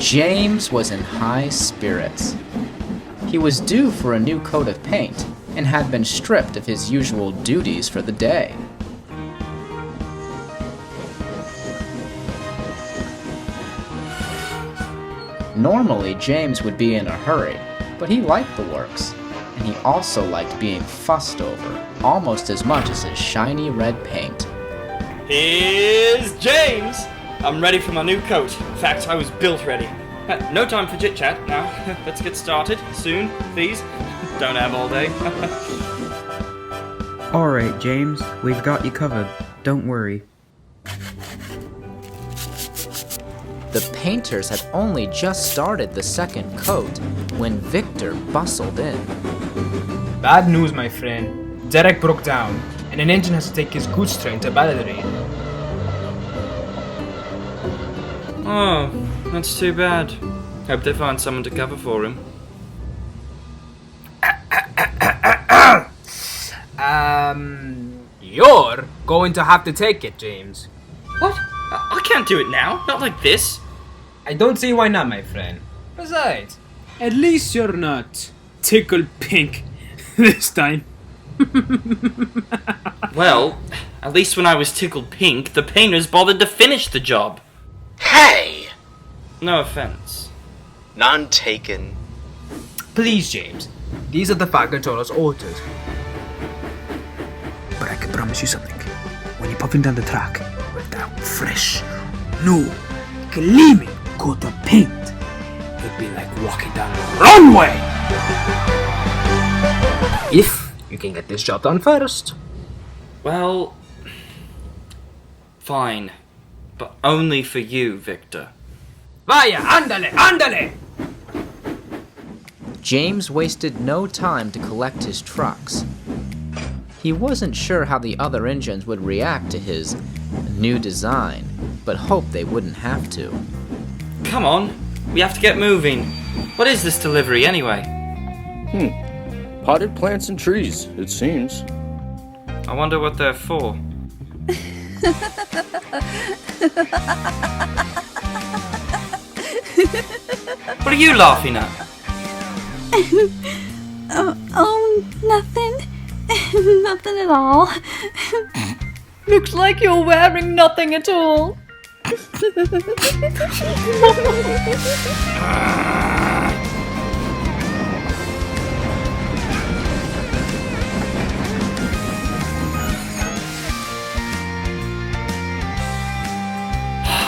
James was in high spirits. He was due for a new coat of paint and had been stripped of his usual duties for the day. Normally, James would be in a hurry, but he liked the works, and he also liked being fussed over, almost as much as his shiny red paint. Here's James! I'm ready for my new coat. In fact, I was built ready. No time for chit-chat now. Let's get started. Soon, please. Don't have all day. Alright, James, we've got you covered. Don't worry. The painters had only just started the second coat when Victor bustled in. Bad news, my friend. Derek broke down, and an engine has to take his goods train to Balladary. Oh, that's too bad. Hope they find someone to cover for him. You're going to have to take it, James. What? I can't do it now. Not like this. I don't see why not, my friend. Besides, at least you're not tickled pink this time. Well, at least when I was tickled pink, the painters bothered to finish the job. Hey! No offense. None taken. Please, James. These are the fire controller's orders. But I can promise you something. When you're puffing down the track with that fresh, new, gleaming coat of paint, it'd be like walking down the runway! If you can get this job done first. Well, fine. But only for you, Victor. Vaya, ándale, ándale! James wasted no time to collect his trucks. He wasn't sure how the other engines would react to his new design, but hoped they wouldn't have to. Come on, we have to get moving. What is this delivery anyway? Potted plants and trees, it seems. I wonder what they're for. What are you laughing at? Nothing. Nothing at all. Looks like you're wearing nothing at all.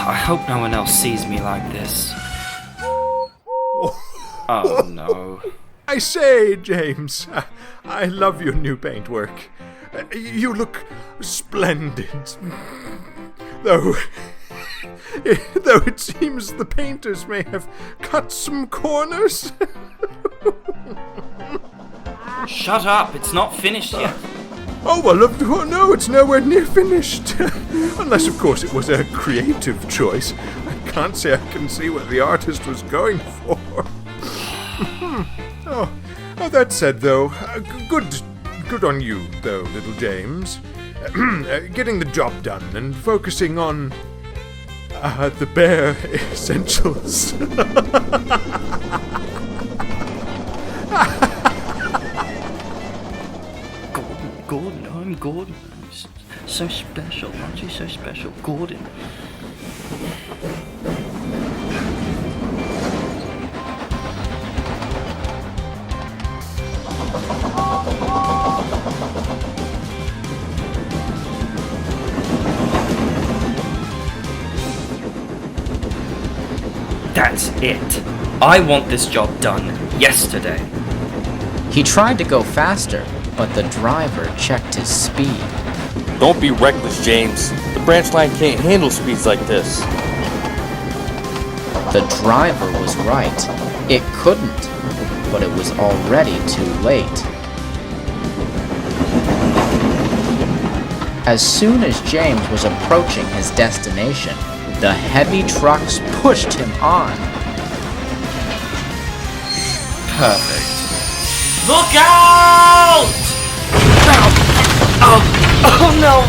I hope no one else sees me like this. Oh no. I say, James, I love your new paintwork. You look splendid. Though it seems the painters may have cut some corners. Shut up, it's not finished yet. Oh, well, no, it's nowhere near finished. Unless, of course, it was a creative choice. I can't say I can see what the artist was going for. Oh, that said, though, good on you, though, little James. Getting the job done and focusing on the bare essentials. Gordon, I'm Gordon. So special, aren't you so special? Gordon. That's it. I want this job done yesterday. He tried to go faster, but the driver checked his speed. Don't be reckless, James. The branch line can't handle speeds like this. The driver was right. It couldn't, but it was already too late. As soon as James was approaching his destination, the heavy trucks pushed him on. Perfect. Look out! Oh no!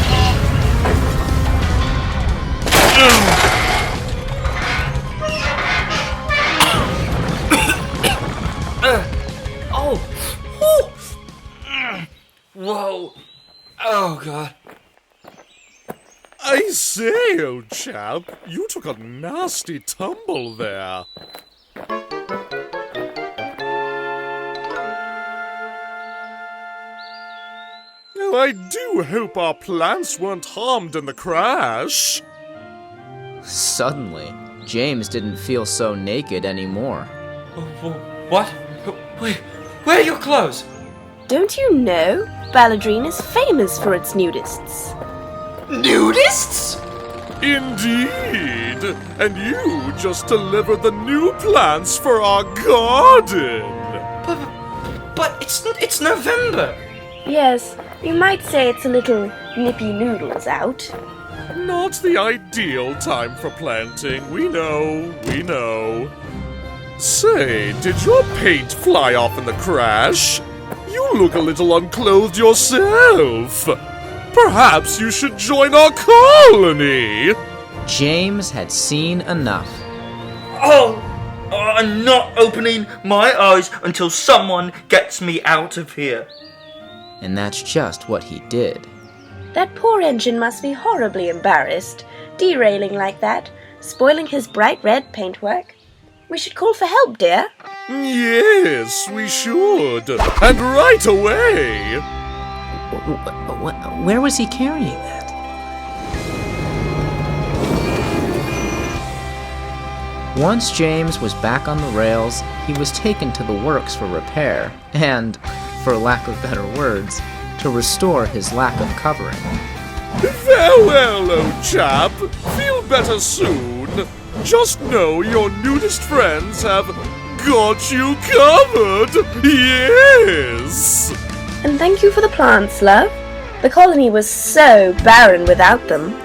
old chap. You took a nasty tumble there. Oh, I do hope our plants weren't harmed in the crash. Suddenly, James didn't feel so naked anymore. What? Wait, where are your clothes? Don't you know? Balladrine is famous for its nudists. Nudists? Indeed. And you just delivered the new plants for our garden. But it's November. Yes, you might say it's a little nippy noodles out. Not the ideal time for planting. We know. Say, did your paint fly off in the crash? You look a little unclothed yourself. Perhaps you should join our colony. James had seen enough. Oh, I'm not opening my eyes until someone gets me out of here. And that's just what he did. That poor engine must be horribly embarrassed, derailing like that, spoiling his bright red paintwork. We should call for help, dear. Yes, we should. And right away. Where was he carrying that? Once James was back on the rails, he was taken to the works for repair and, for lack of better words, to restore his lack of covering. Farewell, old chap. Feel better soon. Just know your nudist friends have got you covered. Yes. And thank you for the plants, love. The colony was so barren without them.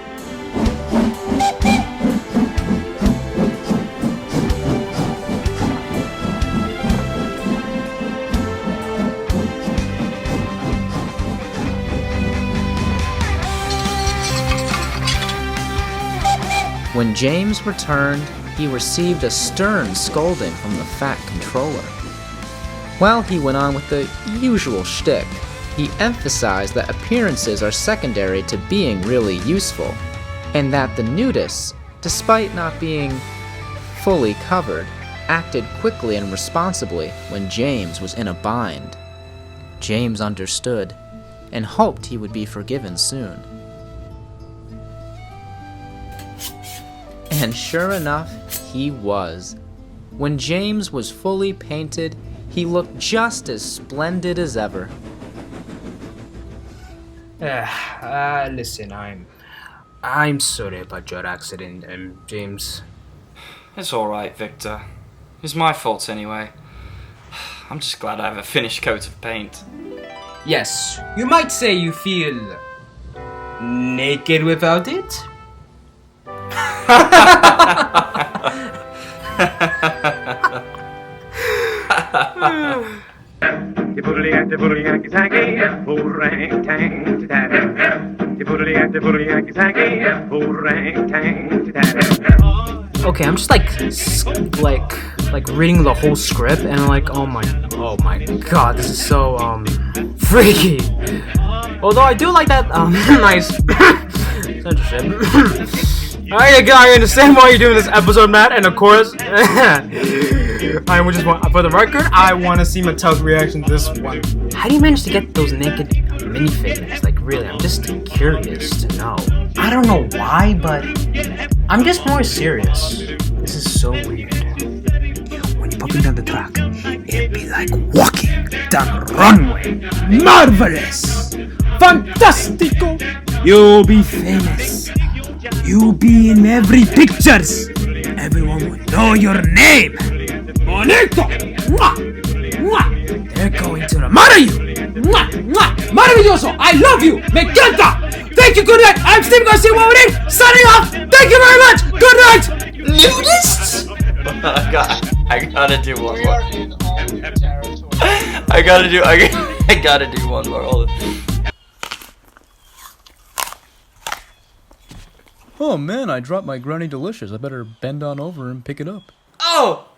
When James returned, he received a stern scolding from the fat controller. While he went on with the usual shtick, he emphasized that appearances are secondary to being really useful, and that the nudists, despite not being fully covered, acted quickly and responsibly when James was in a bind. James understood, and hoped he would be forgiven soon. And sure enough, he was. When James was fully painted, he looked just as splendid as ever. Listen, I'm sorry about your accident, James. It's alright, Victor. It's my fault anyway. I'm just glad I have a finished coat of paint. Yes, you might say you feel naked without it. Okay, I'm just like reading the whole script and I'm like, oh my god, this is so freaky. Although I do like that nice censorship. I understand why you're doing this episode, Matt, and of course, I would just want, for the record, I want to see Mattel's reaction to this one. How do you manage to get those naked minifigures? Like, really, I'm just curious to know. I don't know why, but I'm just more serious. This is so weird. When you're popping down the track, it'd be like walking down a runway. Marvelous! Fantastico! You'll be famous. You'll be in every pictures. Everyone will know your name. Bonito! Mwah! Mwah! They're going to admire you. Mwah! Mwah! Maravilloso! I love you! Me encanta! Thank you, good night! I'm Steve Garcia Wooding, signing off! Thank you very much! Good night! Nudists? I gotta do one more. I gotta do one more. Hold on. Oh man, I dropped my Granny Delicious. I better bend on over and pick it up. Oh!